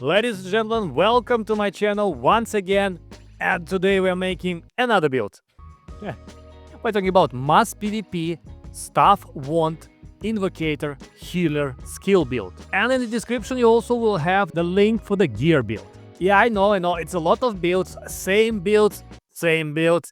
Ladies and gentlemen, welcome to my channel once again, and today we are making another build. We're talking about mass PvP, staff want, Invocator, healer, skill build. And in the description you also will have the link for the gear build. Yeah, I know, it's a lot of builds, same builds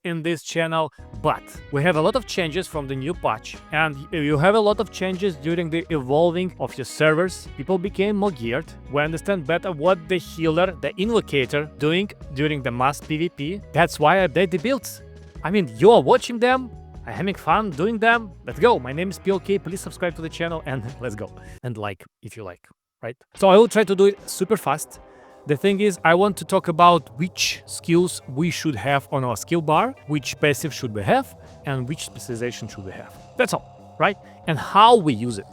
in this channel, but we have a lot of changes from the new patch, and you have a lot of changes during the evolving of your servers. People became more geared. We understand better what the healer, the Invocator, doing during the mass PvP. That's why I update the builds. I mean, you are watching them, I'm having fun doing them. Let's go. My name is PLK. Please subscribe to the channel and let's go. And like if you like, right? So I will try to do it super fast. The thing is, I want to talk about which skills we should have on our skill bar, which passive should we have, and which specialization should we have. That's all, right? And how we use it,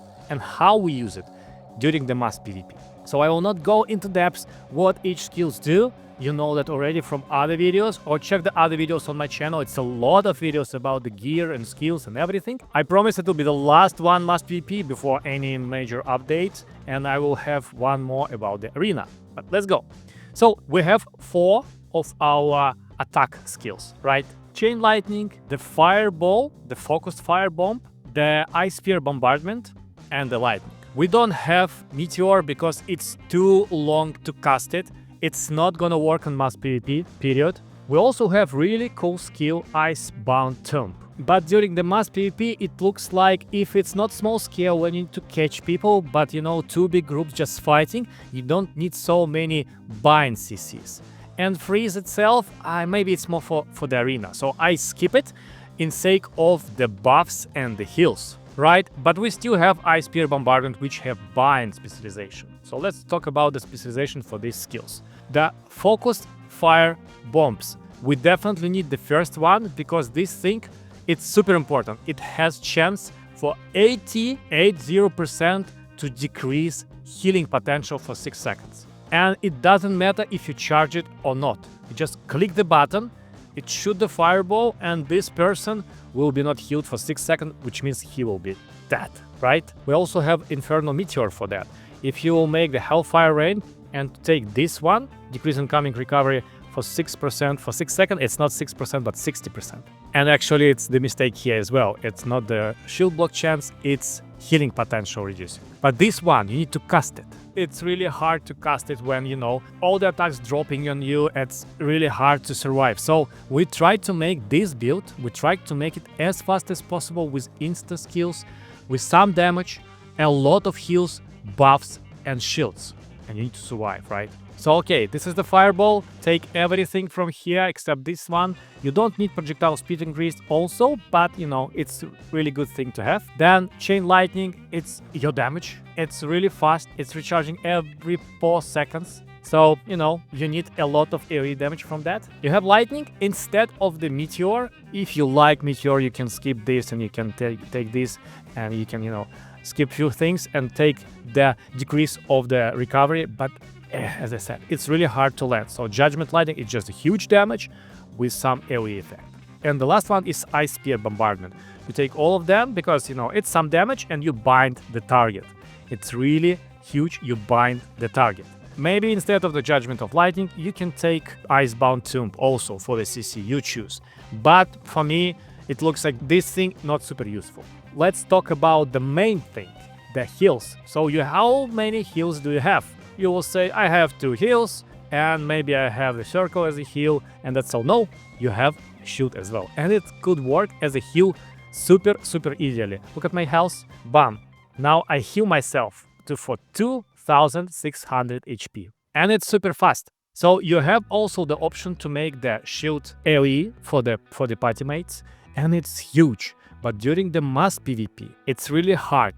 during the mass PvP. So I will not go into depth what each skills do. You know that already from other videos, or check the other videos on my channel. It's a lot of videos about the gear and skills and everything. I promise it will be the last one mass PvP before any major updates, and I will have one more about the arena. But let's go. So we have 4 of our attack skills, right? Chain lightning, the fireball, the focused firebomb, the ice spear bombardment, and the lightning. We don't have meteor because it's too long to cast it. It's not gonna work on mass PvP, period. We also have really cool skill, Icebound Tomb. But during the mass PvP, it looks like if it's not small scale when you need to catch people, but 2 big groups just fighting, you don't need so many bind CCs. And freeze itself, maybe it's more for the arena, so I skip it in sake of the buffs and the heals, right? But we still have Ice Spear Bombardment, which have bind specialization. So let's talk about the specialization for these skills. The focused fire bombs. We definitely need the first one because this thing, it's super important. It has chance for 80% to decrease healing potential for 6 seconds. And it doesn't matter if you charge it or not. You just click the button, it shoots the fireball, and this person will be not healed for 6 seconds, which means he will be dead, right? We also have Infernal Meteor for that. If you will make the Hellfire Rain and take this one, decrease incoming recovery for 6% for 6 seconds, it's not 6% but 60%. And actually it's the mistake here as well. It's not the shield block chance, it's healing potential reducing. But this one, you need to cast it. It's really hard to cast it when, all the attacks dropping on you. It's really hard to survive. So we tried to make this build, we tried to make it as fast as possible with insta skills, with some damage, a lot of heals, buffs and shields. And you need to survive, right? So okay, this is the fireball. Take everything from here except this one. You don't need projectile speed increase also, but it's a really good thing to have. Then chain lightning, it's your damage. It's really fast. It's recharging every 4 seconds. So, you need a lot of AoE damage from that. You have lightning instead of the meteor. If you like meteor, you can skip this and you can take this and you can, skip few things and take the decrease of the recovery. But as I said, it's really hard to land. So Judgment Lightning is just a huge damage with some AoE effect. And the last one is Ice Spear Bombardment. You take all of them because, it's some damage and you bind the target. It's really huge, you bind the target. Maybe instead of the Judgment of Lightning, you can take Icebound Tomb also for the CC you choose. But for me, it looks like this thing not super useful. Let's talk about the main thing, the heals. So how many heals do you have? You will say, I have 2 heals, and maybe I have the circle as a heal, and that's all. No, you have shield as well. And it could work as a heal super easily. Look at my health, bam. Now I heal myself for 2600 HP. And it's super fast. So you have also the option to make the shield AoE for the party mates, and it's huge. But during the mass PvP, it's really hard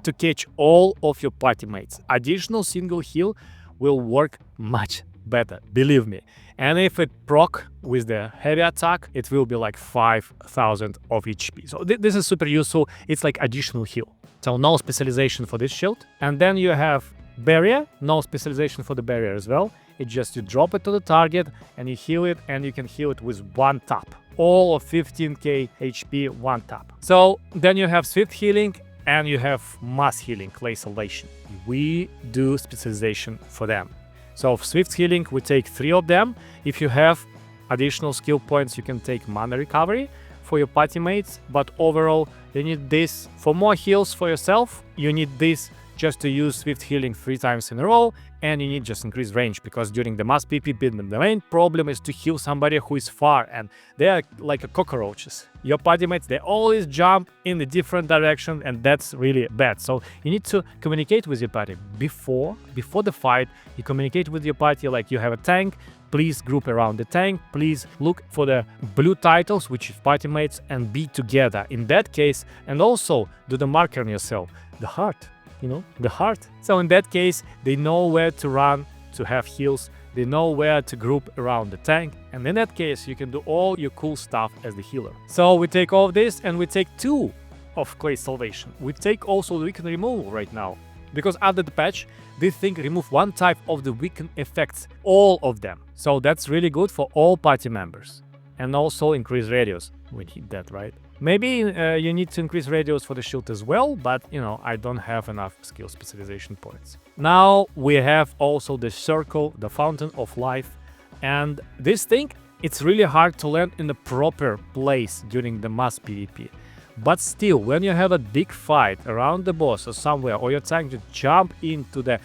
to catch all of your party mates. Additional single heal will work much better, believe me. And if it proc with the heavy attack, it will be like 5000 of HP. So this is super useful. It's like additional heal. So no specialization for this shield. And then you have barrier, no specialization for the barrier as well. It's just you drop it to the target and you heal it, and you can heal it with one tap. All of 15k HP, one tap. So then you have swift healing and you have mass healing, clay salvation. We do specialization for them. So Swift Healing, we take 3 of them. If you have additional skill points, you can take Mana Recovery for your party mates, but overall you need this for more heals for yourself. You need this just to use Swift Healing 3 times in a row, and you need just increased range, because during the mass PvP the main problem is to heal somebody who is far, and they are like cockroaches. Your party mates, they always jump in a different direction, and that's really bad. So you need to communicate with your party before the fight. You communicate with your party like, you have a tank, please group around the tank, please look for the blue titles, which is party mates, and be together in that case. And also do the marker on yourself, the heart, the heart. So in that case, they know where to run to have heals, they know where to group around the tank, and in that case you can do all your cool stuff as the healer. So we take all of this, and we take 2 of Clay Salvation. We take also the weaken removal right now, because after the patch this thing remove 1 type of the weaken effects, all of them. So that's really good for all party members, and also increase radius. We need that, right? Maybe you need to increase radius for the shield as well, but I don't have enough skill specialization points. Now we have also the circle, the fountain of life, and this thing, it's really hard to land in the proper place during the mass PvP. But still, when you have a big fight around the boss or somewhere, or your tank just jump into the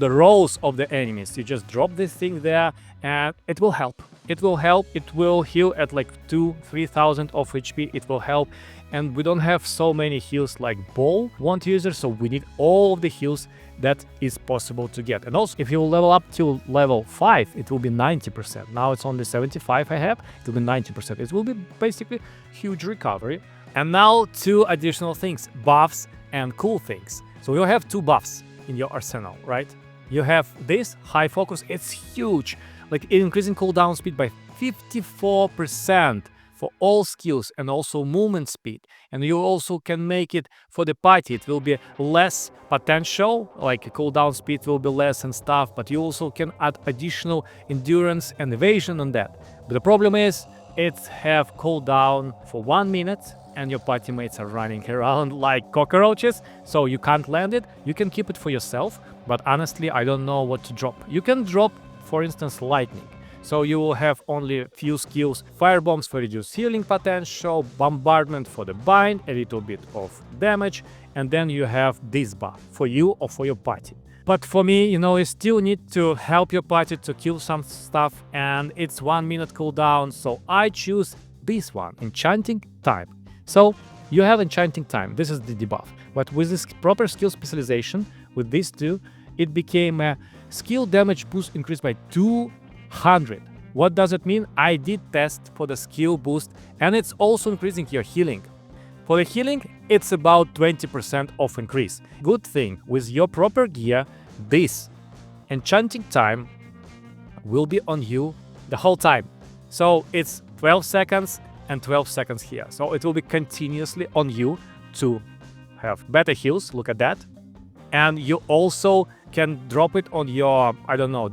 rows of the enemies, you just drop this thing there, and it will help. It will help. It will heal at like 2,000-3,000 of HP. It will help. And we don't have so many heals like Ball won't user, so we need all of the heals that is possible to get. And also, if you level up to level 5, it will be 90%. Now it's only 75 I have. It will be 90%. It will be basically huge recovery. And now 2 additional things, buffs and cool things. So you have 2 buffs in your arsenal, right? You have this high focus, it's huge, like increasing cooldown speed by 54% for all skills, and also movement speed. And you also can make it for the party, it will be less potential, like cooldown speed will be less and stuff, but you also can add additional endurance and evasion on that. But the problem is, it have cooldown for 1 minute, and your party mates are running around like cockroaches, so you can't land it. You can keep it for yourself, but honestly I don't know what to drop. You can drop, for instance, lightning, so you will have only a few skills: fire bombs for reduced healing potential, bombardment for the bind, a little bit of damage, and then you have this buff for you or for your party. But for me, you still need to help your party to kill some stuff, and it's 1 minute cooldown, so I choose this one, Enchanting Time. So you have Enchanting Time, this is the debuff. But with this proper skill specialization, with these 2, it became a skill damage boost increased by 200. What does it mean? I did test for the skill boost, and it's also increasing your healing. For the healing, it's about 20% of increase. Good thing, with your proper gear, this Enchanting Time will be on you the whole time. So it's 12 seconds and 12 seconds here. So it will be continuously on you to have better heals, look at that. And you also can drop it on your,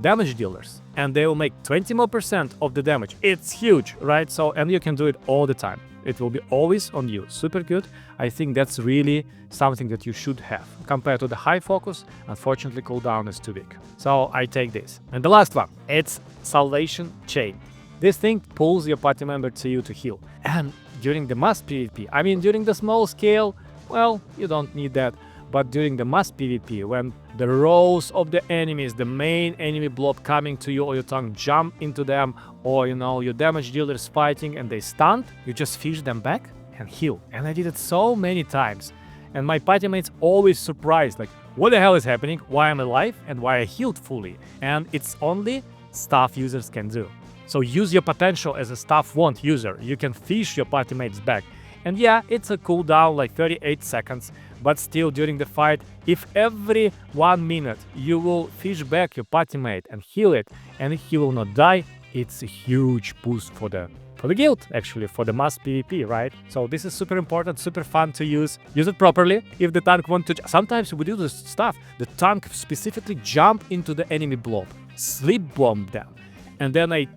damage dealers, and they will make 20% more of the damage. It's huge, right? So, and you can do it all the time. It will be always on you. Super good. I think that's really something that you should have. Compared to the high focus, unfortunately cooldown is too big. So I take this. And the last one, it's Salvation Chain. This thing pulls your party member to you to heal. And during the mass PvP, during the small scale, well, you don't need that. But during the mass PvP, when the rows of the enemies, the main enemy blob coming to you, or your tank jump into them, or your damage dealer is fighting and they stunned, you just fish them back and heal. And I did it so many times. And my party mates always surprised, like, what the hell is happening? Why I'm alive and why I healed fully? And it's only staff users can do. So use your potential as a staff wand user. You can fish your party mates back. And yeah, it's a cooldown like 38 seconds, but still during the fight, if every 1 minute you will fish back your party mate and heal it, and he will not die, it's a huge boost for the guild, actually, for the mass PvP, right? So this is super important, super fun to use. Use it properly. If the tank wants to... Sometimes we do this stuff. The tank specifically jump into the enemy blob, sleep bomb them, and then I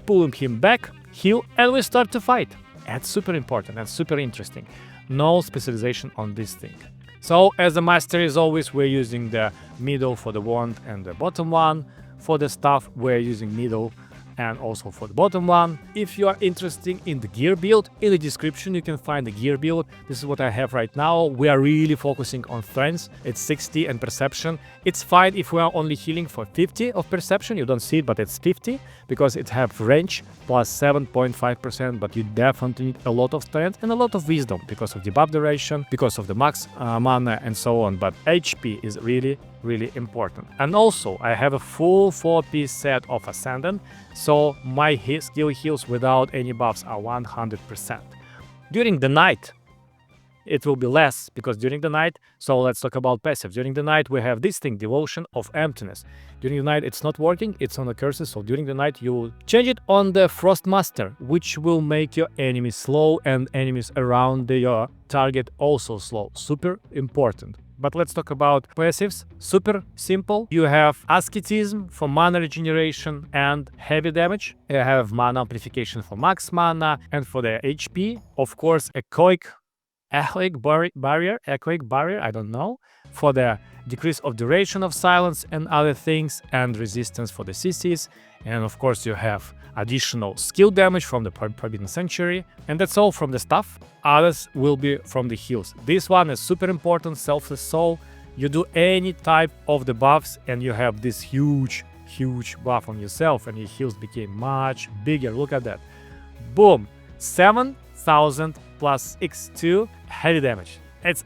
pull him back, heal, and we start to fight. That's super important and super interesting. No specialization on this thing. So as a master, as always, we're using the middle for the wand and the bottom one. for the stuff we're using middle and also for the bottom one. If you are interested in the gear build, in the description you can find the gear build. This is what I have right now. We are really focusing on strength. It's 60 and perception. It's fine if we are only healing for 50 of perception. You don't see it, but it's 50 because it have range plus 7.5%, but you definitely need a lot of strength and a lot of wisdom because of debuff duration, because of the max mana and so on. But HP is really important. And also I have a full 4-piece set of Ascendant, so my skill heals without any buffs are 100%. During the night it will be less because during the night, so let's talk about passive. During the night we have this thing, Devotion of Emptiness. During the night it's not working, it's on the curses, so during the night you will change it on the Frostmaster, which will make your enemies slow and enemies around your target also slow. Super important. But let's talk about passives. Super simple. You have Asceticism for mana regeneration and heavy damage. You have mana amplification for max mana and for the HP. Of course, Echoic barrier, I don't know, for the decrease of duration of silence and other things, and resistance for the CCs. And of course you have additional skill damage from the Forbidden Sanctuary, and that's all from the stuff. Others will be from the heals. This one is super important, Selfless Soul. You do any type of the buffs and you have this huge buff on yourself and your heals became much bigger. Look at that. Boom, 7,000 plus X2 heavy damage.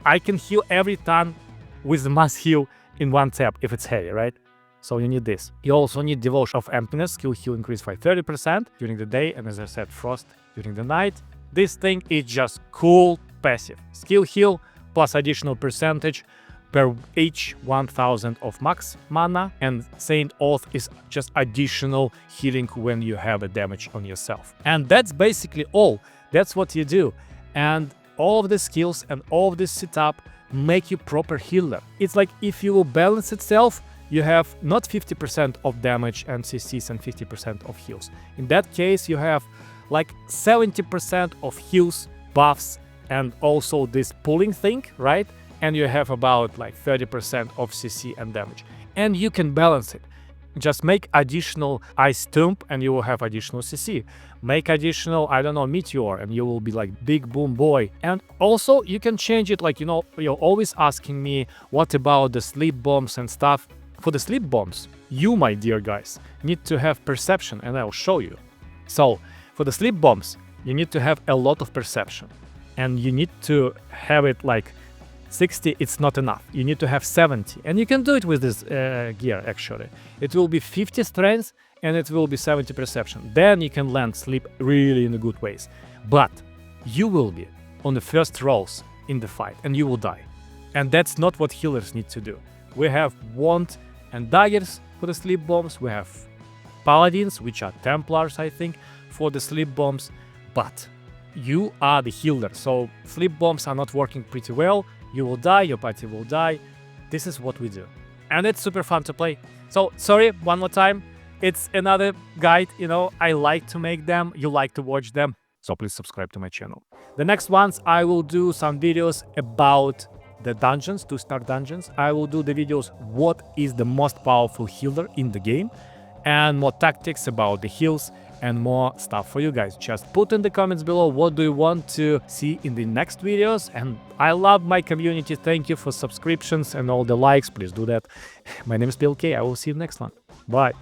I can heal every time with the mass heal in one tap if it's heavy, right? So you need this. You also need Devotion of Emptiness, skill heal increase by 30% during the day, and as I said, Frost during the night. This thing is just cool passive. Skill heal plus additional percentage per each 1000 of max mana, and Saint Oath is just additional healing when you have a damage on yourself. And that's basically all. That's what you do. And all of the skills and all of this setup make you proper healer. It's like if you will balance itself, you have not 50% of damage and CCs and 50% of heals. In that case, you have like 70% of heals, buffs, and also this pulling thing, right? And you have about like 30% of CC and damage. And you can balance it. Just make additional Ice Tomb and you will have additional CC. Make additional, I don't know, Meteor and you will be like big boom boy. And also you can change it, like, you know, you're always asking me, what about the sleep bombs and stuff? For the sleep bombs, you, my dear guys, need to have perception, and I'll show you. So, for the sleep bombs, you need to have a lot of perception. And you need to have it like 60, it's not enough. You need to have 70. And you can do it with this gear, actually. It will be 50 strength, and it will be 70 perception. Then you can land sleep really in a good ways. But you will be on the first rolls in the fight, and you will die. And that's not what healers need to do. We have Wand and Daggers for the sleep bombs. We have Paladins, which are Templars, I think, for the sleep bombs. But you are the healer, so sleep bombs are not working pretty well. You will die, your party will die. This is what we do. And it's super fun to play. So, sorry, one more time. It's another guide, you know, I like to make them, you like to watch them. So please subscribe to my channel. The next ones, I will do some videos about the dungeons, 2-star dungeons. I will do the videos what is the most powerful healer in the game, and more tactics about the heals and more stuff for you guys. Just put in the comments below what do you want to see in the next videos. And I love my community. Thank you for subscriptions and all the likes. Please do that. My name is PLK. I will see you next one. Bye.